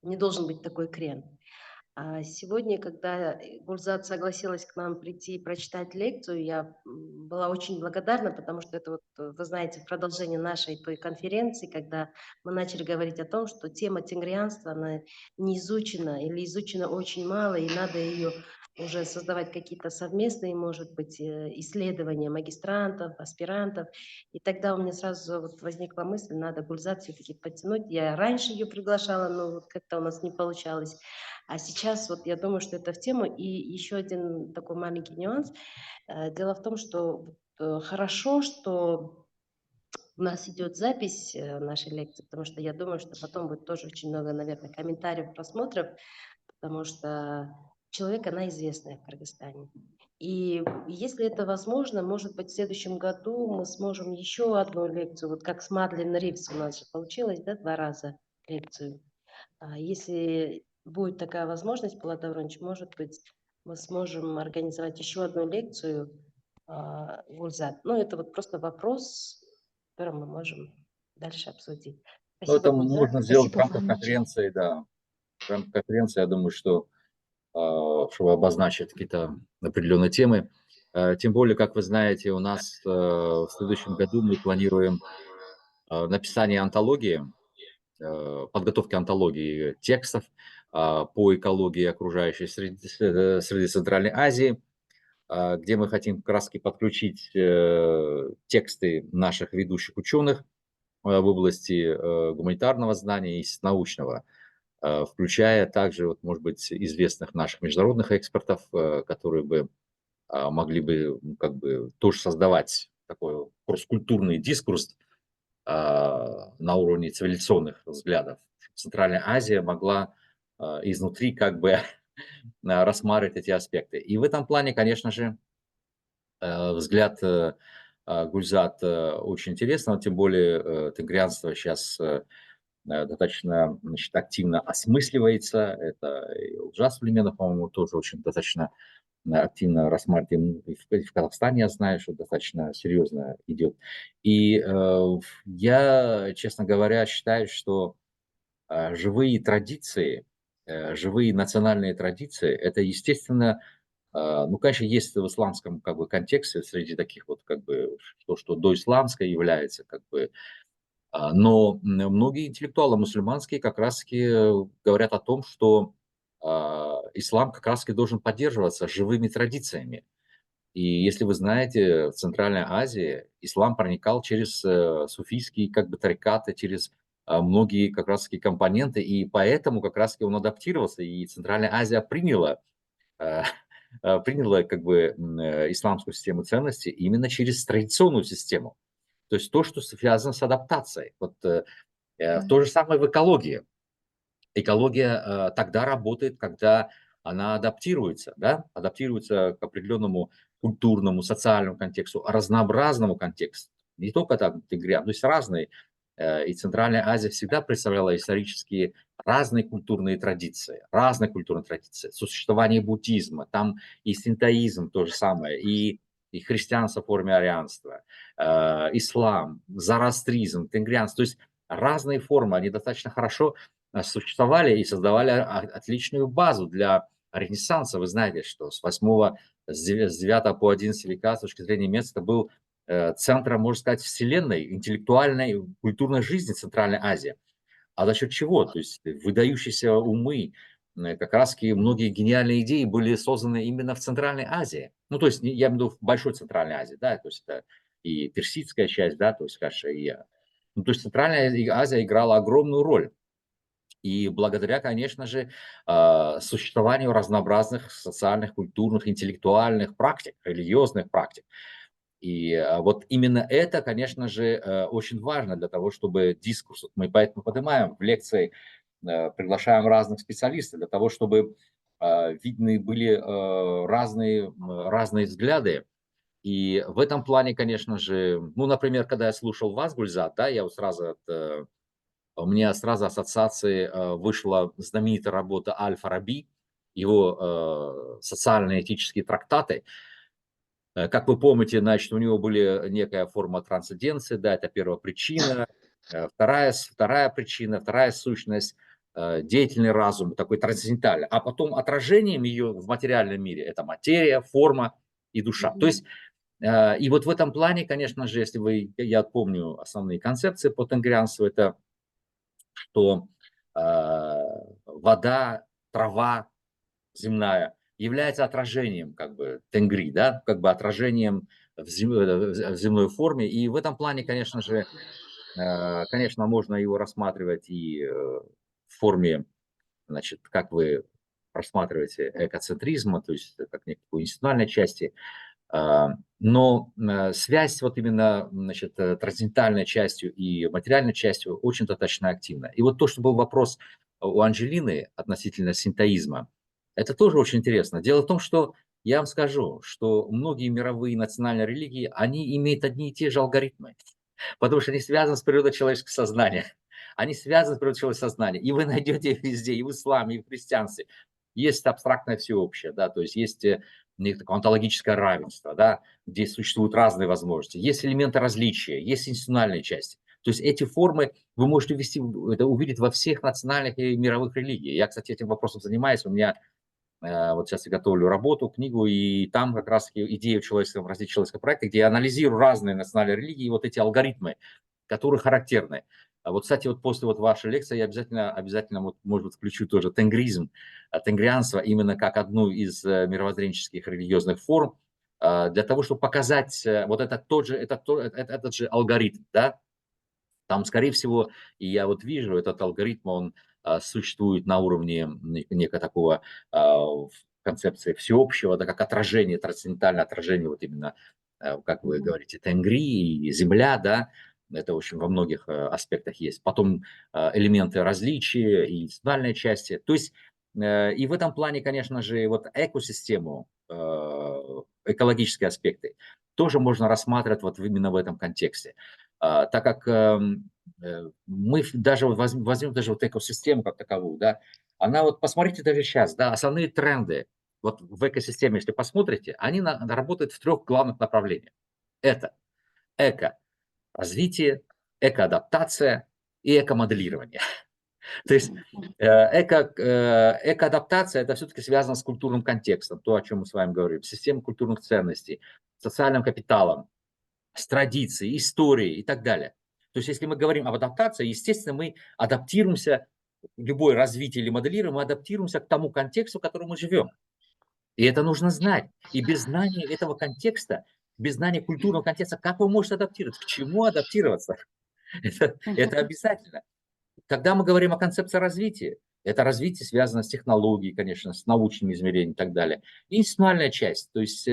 не должен быть такой крен. А сегодня, когда Гульзат согласилась к нам прийти и прочитать лекцию, я была очень благодарна, потому что это, вот, вы знаете, продолжение нашей той конференции, когда мы начали говорить о том, что тема тенгрианства, она не изучена или изучена очень мало, и надо ее уже создавать какие-то совместные, может быть, исследования магистрантов, аспирантов. И тогда у меня сразу вот возникла мысль, надо Гульзат все-таки подтянуть. Я раньше ее приглашала, но вот как-то у нас не получалось. А сейчас вот я думаю, что это в тему. И еще один такой маленький нюанс. Дело в том, что хорошо, что у нас идет запись нашей лекции, потому что я думаю, что потом будет тоже очень много, наверное, комментариев, просмотров, потому что человек, она известная в Кыргызстане. И если это возможно, может быть, в следующем году мы сможем еще одну лекцию, вот как с Мадлен Ривз у нас же получилось, да, 2 раза лекцию. Если будет такая возможность, Булат Давронович, может быть, мы сможем организовать еще одну лекцию Гульзат. Ну, это вот просто вопрос, который мы можем дальше обсудить. Ну, это Спасибо, Гульзат. можно сделать в Спасибо рамках вам. конференции, да. В рамках конференции, я думаю, что чтобы обозначить какие-то определенные темы. Тем более, как вы знаете, у нас в следующем году мы планируем написание антологии, подготовки антологии текстов по экологии окружающей среды Центральной Азии, где мы хотим как раз подключить тексты наших ведущих ученых в области гуманитарного знания и научного, включая также, вот, может быть, известных наших международных экспертов, которые бы могли бы как бы тоже создавать такой кросс-культурный дискурс на уровне цивилизационных взглядов. Центральная Азия могла изнутри как бы рассматривать эти аспекты. И в этом плане, конечно же, взгляд Гульзат очень интересный, тем более тенгрианство сейчас достаточно, значит, активно осмысливается. Это и Лжа Сулейменов, по-моему, тоже очень достаточно активно рассматриваем. В Казахстане, я знаю, что достаточно серьезно идет. И я, честно говоря, считаю, что живые традиции, живые национальные традиции, это, естественно, ну, конечно, есть в исламском как бы контексте среди таких вот как бы то, что доисламское является как бы, но многие интеллектуалы мусульманские как раз-таки говорят о том, что ислам как раз-таки должен поддерживаться живыми традициями. И если вы знаете, в Центральной Азии ислам проникал через суфийские как бы тарикаты, через многие как раз-таки компоненты, и поэтому как раз-таки он адаптировался, и Центральная Азия э, приняла как бы исламскую систему ценностей именно через традиционную систему. То есть то, что связано с адаптацией. Вот то же самое в экологии. Экология тогда работает, когда она адаптируется, да? Адаптируется к определенному культурному, социальному контексту, разнообразному контексту. Не только там то есть разные. И Центральная Азия всегда представляла исторически разные культурные традиции. Существование буддизма, там и синтоизм то же самое, и христианство в форме арианства, ислам, зороастризм, тенгрианство. То есть разные формы, они достаточно хорошо существовали и создавали отличную базу для Ренессанса. Вы знаете, что с 9 по 11 века с точки зрения мест это был центром, можно сказать, вселенной, интеллектуальной, культурной жизни Центральной Азии. А за счет чего? То есть выдающиеся умы, как раз многие гениальные идеи были созданы именно в Центральной Азии. Ну, то есть я имею в виду в Большой Центральной Азии, да, то есть это и персидская часть, да, то есть, конечно, ну, то есть Центральная Азия играла огромную роль. И благодаря, конечно же, существованию разнообразных социальных, культурных, интеллектуальных практик, религиозных практик. И вот именно это, конечно же, очень важно для того, чтобы дискурс, мы поэтому поднимаем в лекции, приглашаем разных специалистов, для того, чтобы видны были разные взгляды. И в этом плане, конечно же, ну, например, когда я слушал вас, Гульзат, да, я вот сразу у меня сразу ассоциации вышла знаменитая работа Аль-Фараби, его социально-этические трактаты. Как вы помните, значит, у него были некая форма трансценденции, да, это первая причина, вторая причина, вторая сущность, деятельный разум, такой трансцендентальный, а потом отражением ее в материальном мире это материя, форма и душа. То есть, и вот в этом плане, конечно же, я помню основные концепции по тенгрианству, это что вода, трава земная является отражением как бы тенгри, да, как бы отражением в земной форме. И в этом плане, конечно же, конечно, можно его рассматривать и в форме, значит, как вы рассматриваете экоцентризма, то есть как некой институциональной части, но связь вот именно, значит, трансцендентальной частью и материальной частью очень достаточно активна. И вот то, что был вопрос у Анжелины относительно синтоизма, это тоже очень интересно. Дело в том, что я вам скажу, что многие мировые национальные религии, они имеют одни и те же алгоритмы, потому что они связаны с природой человеческого сознания. Они связаны с природой человеческого сознания. И вы найдете везде, и в исламе, и в христианстве. Есть абстрактное всеобщее, да, то есть есть такое онтологическое равенство, да, где существуют разные возможности. Есть элементы различия, есть институциональные части. То есть эти формы вы можете увидеть во всех национальных и мировых религиях. Я, кстати, этим вопросом занимаюсь. У меня вот сейчас я готовлю работу, книгу, и там как раз идея в развитии человеческого проекта, где я анализирую разные национальные религии и вот эти алгоритмы, которые характерны. Вот, кстати, вот после вот вашей лекции я обязательно вот, может быть, включу тоже тенгризм, тенгрианство именно как одну из мировоззренческих религиозных форм, для того, чтобы показать вот этот же алгоритм, да, там, скорее всего, и я вот вижу, этот алгоритм, он существует на уровне некого такого концепции всеобщего, да, как отражение, трансцендентальное отражение, вот именно, как вы говорите, тенгри и земля, да, это, в общем, во многих аспектах есть. Потом элементы различия и институциональной части. То есть и в этом плане, конечно же, вот экосистему, экологические аспекты тоже можно рассматривать вот именно в этом контексте. Так как мы даже вот возьмем даже вот экосистему как таковую, да, она вот, посмотрите даже сейчас, да, основные тренды вот в экосистеме, если посмотрите, они работают в 3 главных направлениях. Это эко-развитие, эко-адаптация и эко-моделирование. То есть эко-адаптация – это все-таки связано с культурным контекстом, то, о чем мы с вами говорим, системой культурных ценностей, социальным капиталом, с традицией, историей и так далее. То есть если мы говорим об адаптации, естественно, мы адаптируемся, любое развитие или моделирование, мы адаптируемся к тому контексту, в котором мы живем. И это нужно знать. И без знания этого контекста, без знания культурного контекста, как вы можете адаптироваться? К чему адаптироваться? Это обязательно. Когда мы говорим о концепции развития, это развитие связано с технологией, конечно, с научными измерениями и так далее. И институциональная часть, то есть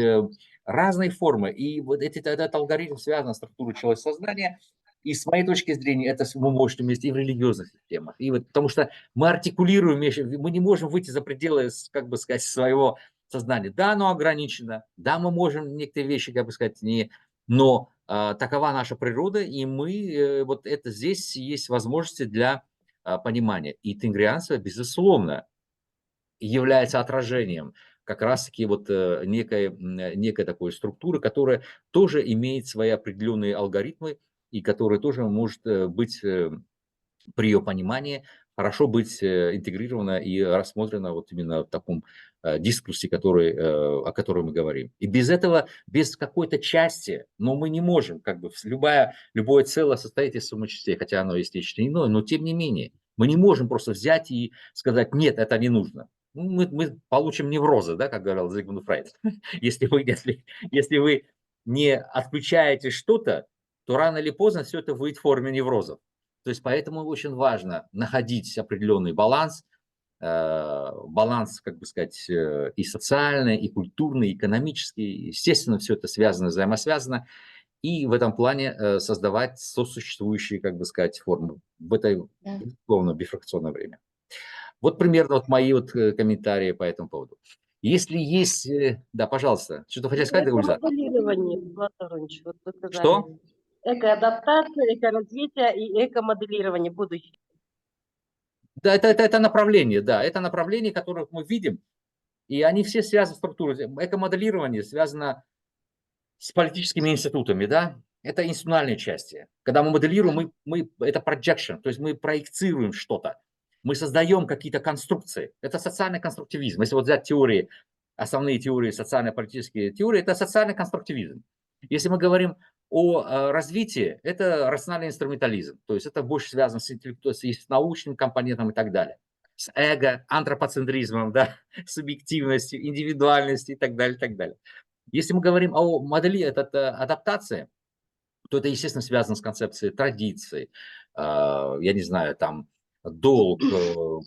разные формы. И вот этот алгоритм связан с структурой человеческого сознания. И с моей точки зрения, это мы можем иметь и в религиозных системах. И вот, потому что мы артикулируем вещи, мы не можем выйти за пределы, как бы сказать, своего сознания. Да, оно ограничено, да, мы можем некоторые вещи, как бы сказать, не... Но такова наша природа, и мы, вот это здесь есть возможности для понимания. И тенгрианство, безусловно, является отражением как раз-таки вот некой такой структуры, которая тоже имеет свои определенные алгоритмы и которая тоже может быть при ее понимании хорошо быть интегрирована и рассмотрена вот именно в таком дискурсе, о котором мы говорим. И без этого, без какой-то части, но мы не можем, как бы любое целое состоит из суммы частей, хотя оно естественно иное, но тем не менее, мы не можем просто взять и сказать, нет, это не нужно. Мы получим неврозы, да, как говорил Зигмунд Фрейд. Если вы не отключаете что-то, то рано или поздно все это выйдет в форме неврозов. То есть поэтому очень важно находить определенный баланс, как бы сказать, и социальный, и культурный, и экономический. Естественно, все это связано, взаимосвязано. И в этом плане создавать сосуществующие, как бы сказать, формы в это, безусловно, бифракционное время. Вот примерно вот мои вот комментарии по этому поводу. Если есть... Да, пожалуйста. Что-то хотели сказать, Гульзар? Эко-моделирование, Влад Аронович, вот вы сказали. Что? Эко-адаптация, эко-развитие и эко-моделирование будущего. Да, это направление, да. Это направление, которое мы видим, и они все связаны с структурой. Эко-моделирование связано с политическими институтами, да. Это институциональные части. Когда мы моделируем, это projection, то есть мы проецируем что-то. Мы создаем какие-то конструкции. Это социальный конструктивизм. Если вот взять теории, основные теории, социально-политические теории, это социальный конструктивизм. Если мы говорим о развитии, это рациональный инструментализм. То есть это больше связано с научным компонентом и так далее. С эго, антропоцентризмом, да, субъективностью, индивидуальностью и так далее, и так далее. Если мы говорим о модели адаптации, то это, естественно, связано с концепцией традиции, я не знаю, там, долг,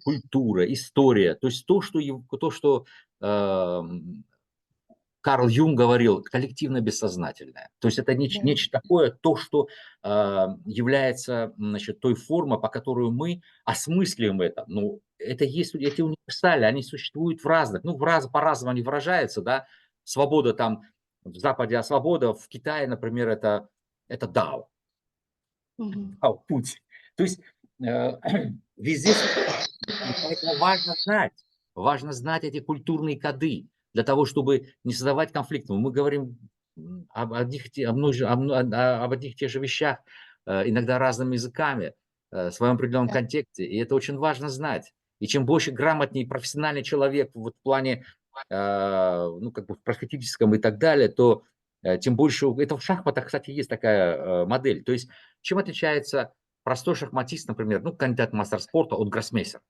культура, история. То есть то, что Карл Юнг говорил, коллективно бессознательное. То есть это нечто такое, то, что является, значит, той формой, по которой мы осмысливаем это. Ну, это есть, эти универсали, они существуют в разных, по-разному они выражаются, да. Свобода там в Западе, а свобода в Китае, например, это дао. Путь. То есть везде, поэтому важно знать эти культурные коды для того, чтобы не создавать конфликтов. Мы говорим об одних и тех же вещах, иногда разными языками, в своем определенном контексте, и это очень важно знать. И чем больше грамотнее профессиональный человек в плане, как бы в просветительском и так далее, то тем больше... Это в шахматах, кстати, есть такая модель. То есть чем отличается простой шахматист, например, кандидат в мастер спорта от гроссмейстера?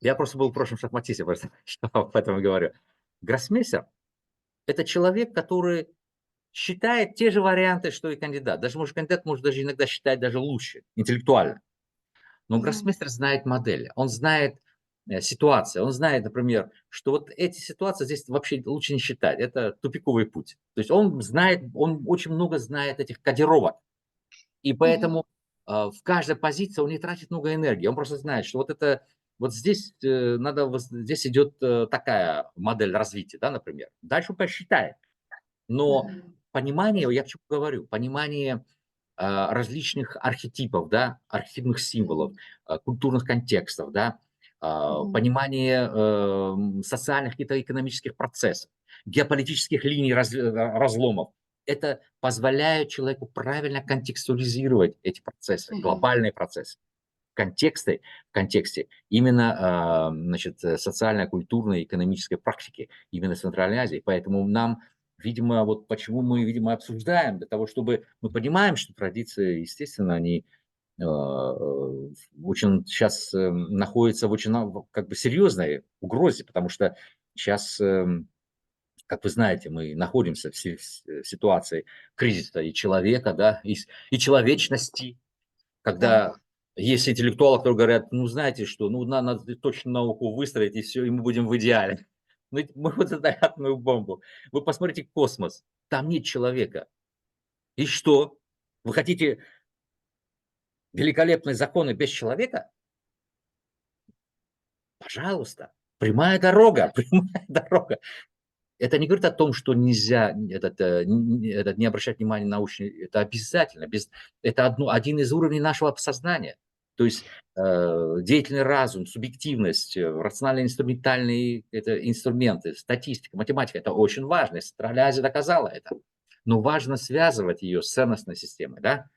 Я просто был в прошлом шахматисте, поэтому и говорю. Гроссмейстер – это человек, который считает те же варианты, что и кандидат. Кандидат может даже иногда считать даже лучше, интеллектуально. Но гроссмейстер знает модель, он знает ситуацию, он знает, например, что вот эти ситуации здесь вообще лучше не считать, это тупиковый путь. То есть он очень много знает этих кодировок, и поэтому в каждой позиции он не тратит много энергии, он просто знает, что здесь здесь идет такая модель развития, да, например. Дальше он посчитает. Но понимание, я почему говорю, понимание различных архетипов, да, архетипных символов, культурных контекстов, да, понимание социальных каких-то экономических процессов, геополитических линий разломов. Это позволяет человеку правильно контекстуализировать эти процессы, глобальные процессы. В контексте именно значит, социально-культурной, экономической практики именно Центральной Азии. Поэтому нам, видимо, вот почему мы, видимо, обсуждаем, для того, чтобы мы понимаем, что традиции, естественно, они очень сейчас находятся в очень как бы серьезной угрозе, потому что сейчас, как вы знаете, мы находимся в ситуации кризиса и человека, да, и человечности, когда есть интеллектуалы, которые говорят, ну, знаете что, ну, надо точно науку выстроить, и все, и мы будем в идеале. Мы вот эту атомную бомбу. Вы посмотрите космос, там нет человека. И что? Вы хотите великолепные законы без человека? Пожалуйста. Прямая дорога, прямая дорога. Это не говорит о том, что нельзя не обращать внимания на научные. Это обязательно. Это один из уровней нашего сознания. То есть деятельный разум, субъективность, рационально-инструментальные инструменты, статистика, математика – это очень важно. Центральная Азия доказала это. Но важно связывать ее с ценностной системой, да?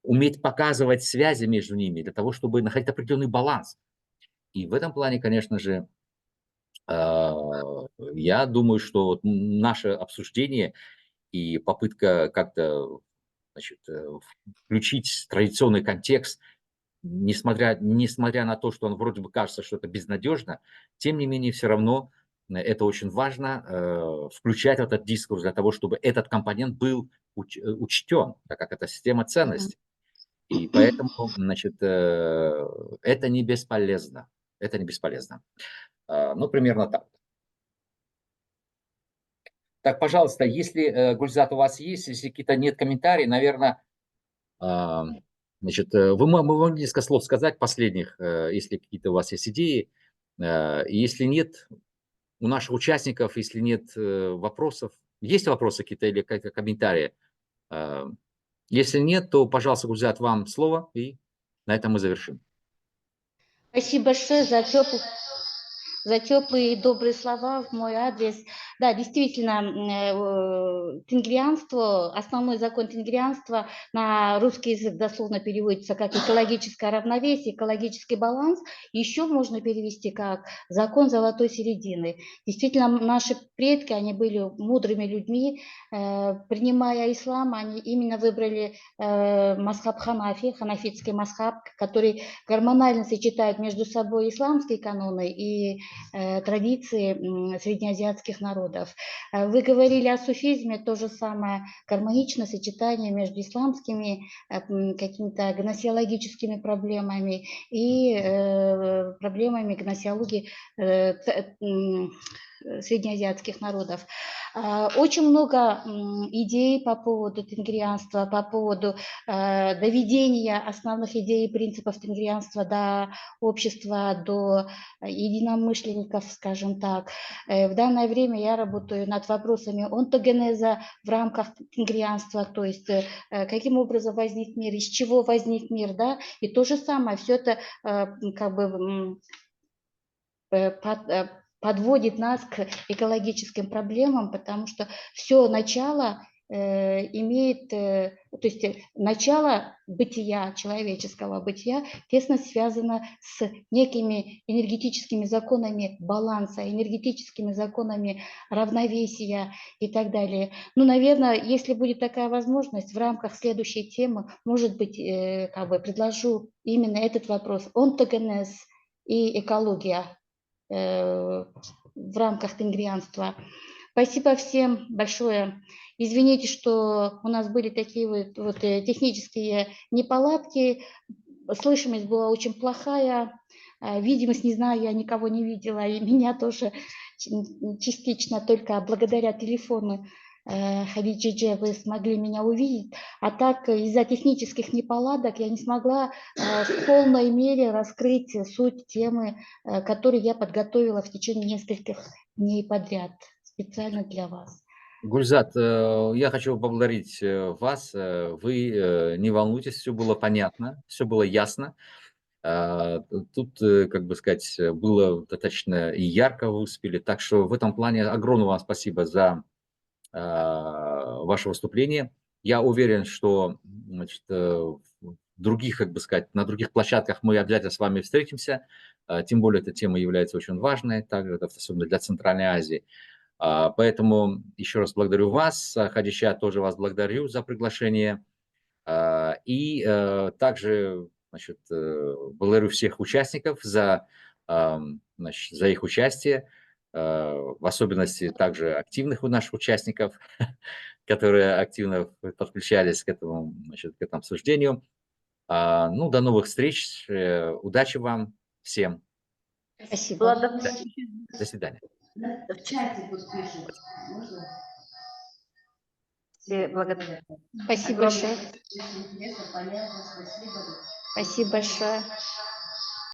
Уметь показывать связи между ними для того, чтобы находить определенный баланс. И в этом плане, конечно же, я думаю, что вот наше обсуждение и попытка как-то, значит, включить традиционный контекст, несмотря на то, что он вроде бы кажется, что это безнадежно, тем не менее все равно это очень важно включать в этот дискурс для того, чтобы этот компонент был учтен, так как это система ценностей. И поэтому, значит, это не бесполезно. Это не бесполезно. Ну, примерно так. Так, пожалуйста, если, Гульзат, у вас есть, если какие-то нет комментариев, наверное, значит, вы могли несколько слов сказать последних, если какие-то у вас есть идеи. Если нет, у наших участников, если нет вопросов, есть вопросы какие-то или какие-то комментарии? Если нет, то, пожалуйста, Гульзат, вам слово, и на этом мы завершим. Спасибо большое за теплые и добрые слова в мой адрес. Да, действительно, тенгрианство, основной закон тенгрианства на русский язык дословно переводится как экологическое равновесие, экологический баланс. Еще можно перевести как закон золотой середины. Действительно, наши предки, они были мудрыми людьми. Принимая ислам, они именно выбрали масхаб ханафи, ханафитский масхаб, который гормонально сочетает между собой исламские каноны и традиции среднеазиатских народов. Вы говорили о суфизме, то же самое гармоничное сочетание между исламскими какими-то гносеологическими проблемами и проблемами гносеологии среднеазиатских народов. Очень много идей по поводу тенгрианства, по поводу доведения основных идей и принципов тенгрианства до общества, до единомышленников, скажем так. В данное время я работаю над вопросами онтогенеза в рамках тенгрианства, то есть каким образом возник мир, из чего возник мир, да, и то же самое, все это как бы подводит нас к экологическим проблемам, потому что все начало имеет, то есть начало бытия, человеческого бытия тесно связано с некими энергетическими законами баланса, энергетическими законами равновесия и так далее. Ну, наверное, если будет такая возможность, в рамках следующей темы, может быть, как бы предложу именно этот вопрос: онтогенез и экология в рамках тенгрианства. Спасибо всем большое. Извините, что у нас были такие вот технические неполадки. Слышимость была очень плохая. Видимость, не знаю, я никого не видела. И меня тоже частично только благодаря телефону Хадиджидже вы смогли меня увидеть, а так из-за технических неполадок я не смогла в полной мере раскрыть суть темы, которую я подготовила в течение нескольких дней подряд, специально для вас. Гульзат, я хочу поблагодарить вас. Вы не волнуйтесь, все было понятно, все было ясно. Тут, как бы сказать, было достаточно и ярко вы выступили. Так что в этом плане огромное вам спасибо за ваше выступление. Я уверен, что значит, в других, как бы сказать, на других площадках мы обязательно с вами встретимся. Тем более эта тема является очень важной, также особенно для Центральной Азии. Поэтому еще раз благодарю вас. Хадиша, тоже вас благодарю за приглашение. И также, значит, благодарю всех участников значит, за их участие, в особенности также активных у наших участников, которые активно подключались к этому, значит, к этому обсуждению. Ну, до новых встреч, удачи вам всем. Спасибо. До свидания. В чате тут пишут. Можно? Все благодарю. Спасибо большое. Очень интересно, понятно. Спасибо. Спасибо большое.